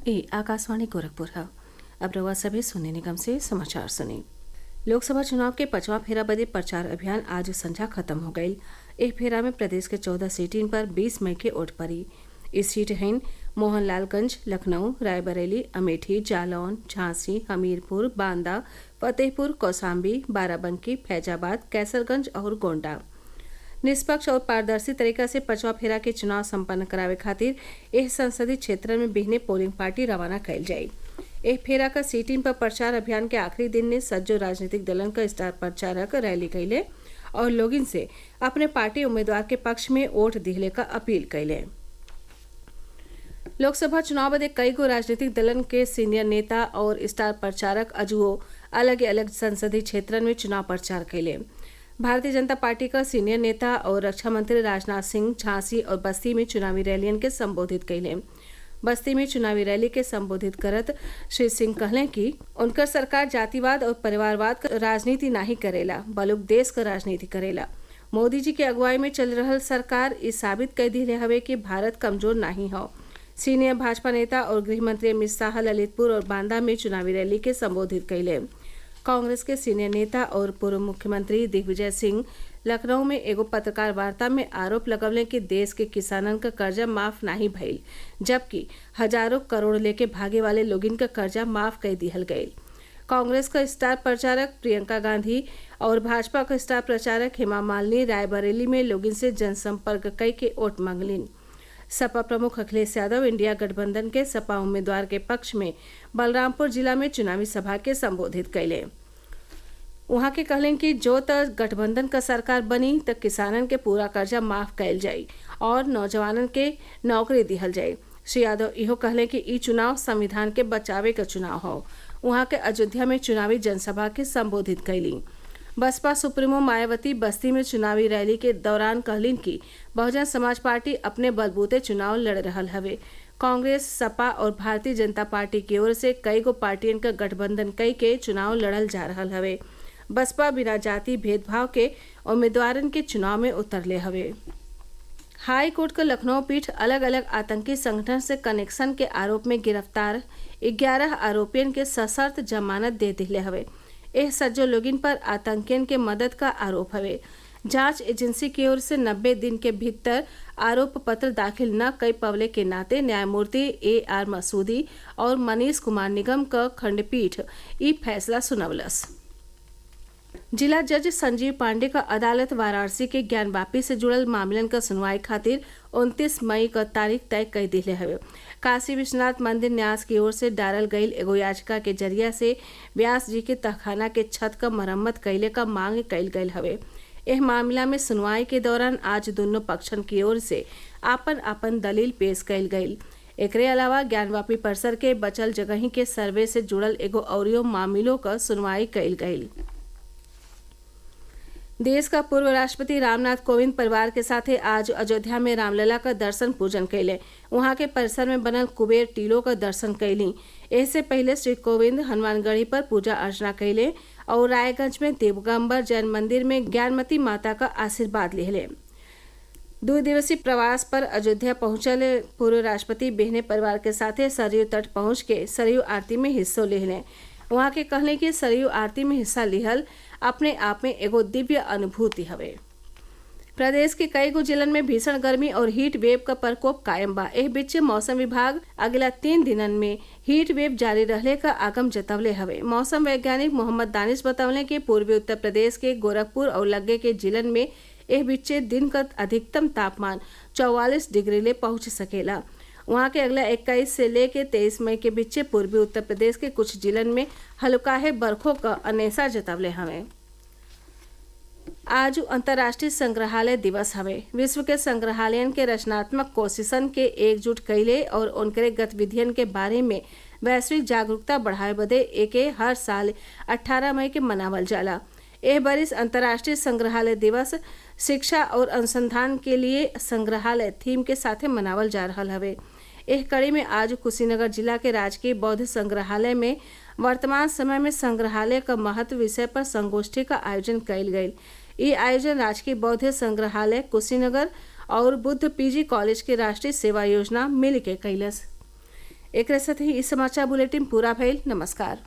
ये आकाशवाणी गोरखपुर है। अब रउआ सभे सुनने निगम से समाचार सुनी। लोकसभा चुनाव के 5वां फेरा बदे प्रचार अभियान आज संझा खत्म हो गईल। एह फेरा में प्रदेश के 14 सीटिन पर 20 मई के वोट पड़ी। इस सीट हैं मोहनलालगंज, लखनऊ, रायबरेली, अमेठी, जालौन, झांसी, हमीरपुर, बांदा, फतेहपुर, कौसाम्बी, बाराबंकी, फैजाबाद, कैसरगंज और गोंडा। निष्पक्ष और पारदर्शी तरीका से 5वां फेरा के चुनाव संपन्न करावे खातिर एह संसदीय क्षेत्र में बिहने पोलिंग पार्टी रवाना कईल जाई। एह फेरा का सीटिन पर प्रचार अभियान के आखिरी दिन ने सज्जो राजनीतिक दलन का स्टार प्रचारक रैली कैले और लोगिन से अपने पार्टी उम्मीदवार के पक्ष में वोट दिहले का अपील कैले। लोकसभा चुनाव बदे कई गो राजनीतिक दलन के सीनियर नेता और स्टार प्रचारक अजुओ अलग अलग संसदीय क्षेत्रन में चुनाव प्रचार कैले। भारतीय जनता पार्टी का सीनियर नेता और रक्षा मंत्री राजनाथ सिंह झांसी और बस्ती में चुनावी रैलियन के संबोधित कैले। बस्ती में चुनावी रैली के संबोधित करत श्री सिंह कहले कि उनकर सरकार जातिवाद और परिवारवाद का राजनीति नहीं करेला, बल्कि देश का राजनीति करेला। मोदी जी के अगुवाई में चल रहल सरकार इस साबित कर दिले हवे कि भारत कमजोर नहीं हो। सीनियर भाजपा नेता और गृह मंत्री अमित शाह ललितपुर और बांदा में चुनावी रैली के संबोधित कैले। कांग्रेस के सीनियर नेता और पूर्व मुख्यमंत्री दिग्विजय सिंह लखनऊ में एगो पत्रकार वार्ता में आरोप लगवले कि देश के किसानन का कर्जा माफ नहीं भइल, जबकि हजारों करोड़ लेके भागे वाले लोगिन का कर्जा माफ कर दिहल गईल। कांग्रेस का स्टार प्रचारक प्रियंका गांधी और भाजपा का स्टार प्रचारक हेमा मालिनी रायबरेली में लोगिन से जनसंपर्क कई के वोट मांगलिन। सपा प्रमुख अखिलेश यादव इंडिया गठबंधन के सपा उम्मीदवार के पक्ष में बलरामपुर जिला में चुनावी सभा के संबोधित कैले। वहां के कहलें कि जो त गठबंधन का सरकार बनी त किसानन के पूरा कर्जा माफ कैल जाई और नौजवानन के नौकरी दिहल जाई। श्री यादव इहो कहले कि ई चुनाव संविधान के बचावे का चुनाव हो। वहां के अयोध्या में चुनावी जनसभा के संबोधित कैली। बसपा सुप्रीमो मायावती बस्ती में चुनावी रैली के दौरान कहलिन कि बहुजन समाज पार्टी अपने बलबूते चुनाव लड़ रहल हवे। कांग्रेस, सपा और भारतीय जनता पार्टी की ओर से कई गो पार्टियन का गठबंधन कई के चुनाव लड़ल जा रहल हवे। बसपा बिना जाति भेदभाव के उम्मीदवारन के चुनाव में उतरले हवे। हाई कोर्ट का लखनऊ पीठ अलग अलग आतंकी संगठन से कनेक्शन के आरोप में गिरफ्तार 11 आरोपियन के सशर्त जमानत दे दिले हवे। एह सज्जो लोगिन पर आतंकियन के मदद का आरोप हवे। जांच एजेंसी की ओर से 90 दिन के भीतर आरोप पत्र दाखिल न कई पवले के नाते न्यायमूर्ति AR मसूदी और मनीष कुमार निगम का खंडपीठ ई फैसला सुनवलस। जिला जज संजीव पांडे का अदालत वाराणसी के ज्ञानवापी से जुड़ल मामलन का सुनवाई खातिर 29 मई का तारीख तय कर दिले हवे। काशी विश्वनाथ मंदिर न्यास की ओर से डालल गईल एगो याचिका के जरिया से व्यास जी के तहखाना के छत का मरम्मत कैले का मांग कैल गईल हवे। एह मामला में सुनवाई के दौरान आज दोनों पक्षन की ओर से आपन आपन दलील पेश कैल गईल। एकरे अलावा ज्ञानवापी परिसर के बचल जगही के सर्वे से जुड़ल एगो औरियो मामलों का सुनवाई कैल गईल। देश का पूर्व राष्ट्रपति रामनाथ कोविंद परिवार के साथ आज अयोध्या में रामलला का दर्शन पूजन कैले। वहां के परिसर में बनल कुबेर टीलों का दर्शन कैली। इससे पहले श्री कोविंद हनुमानगढ़ी पर पूजा अर्चना कैले और रायगंज में देवगंबर जैन मंदिर में ज्ञानमती माता का आशीर्वाद लेले। 2 दिवसीय प्रवास पर अयोध्या पहुंचल पूर्व राष्ट्रपति बेहने परिवार के साथ सरयू तट पहुंच के सरयू आरती में हिस्सों लेले। वहां के कहले कि सरयू आरती में हिस्सा लिहल अपने आप में एगो दिव्य अनुभूति हवे। प्रदेश के कई गो जिलन में भीषण गर्मी और हीट वेव का प्रकोप कायम बा। एह बीच मौसम विभाग अगला 3 दिनन में हीट वेव जारी रहले का आगम जतवले हवे। मौसम वैज्ञानिक मोहम्मद दानिश बतवले कि पूर्वी उत्तर प्रदेश के गोरखपुर और लगे के जिलन में एह बीचे दिन का अधिकतम तापमान 44 डिग्री ले पहुंच सकेला। वहां के अगला 21 से लेके 23 मई के बीच पूर्वी उत्तर प्रदेश के कुछ जिलन में हल्काहे बरखों का अनेसा जतवले हवे। आज अंतर्राष्ट्रीय संग्रहालय दिवस हवे। विश्व के संग्रहालयन के रचनात्मक कोशिशन के एकजुट कैले और उनके गतिविधियन के बारे में वैश्विक जागरूकता बढ़ावे बदे एके हर साल 18 मई के मनावल जाला। एह बरिस अंतर्राष्ट्रीय संग्रहालय दिवस शिक्षा और अनुसंधान के लिए संग्रहालय थीम के साथे मनावल जा रहल हवे। एह कड़ी में आज कुशीनगर जिला के राजकीय बौद्ध संग्रहालय में वर्तमान समय में संग्रहालय का महत्व विषय पर संगोष्ठी का आयोजन कइल गईल। ये आयोजन राजकीय बौद्ध संग्रहालय कुशीनगर और बुद्ध PG कॉलेज के राष्ट्रीय सेवा योजना मिल के कैलस। एक साथ ही इस समाचार बुलेटिन पूरा भइल। नमस्कार।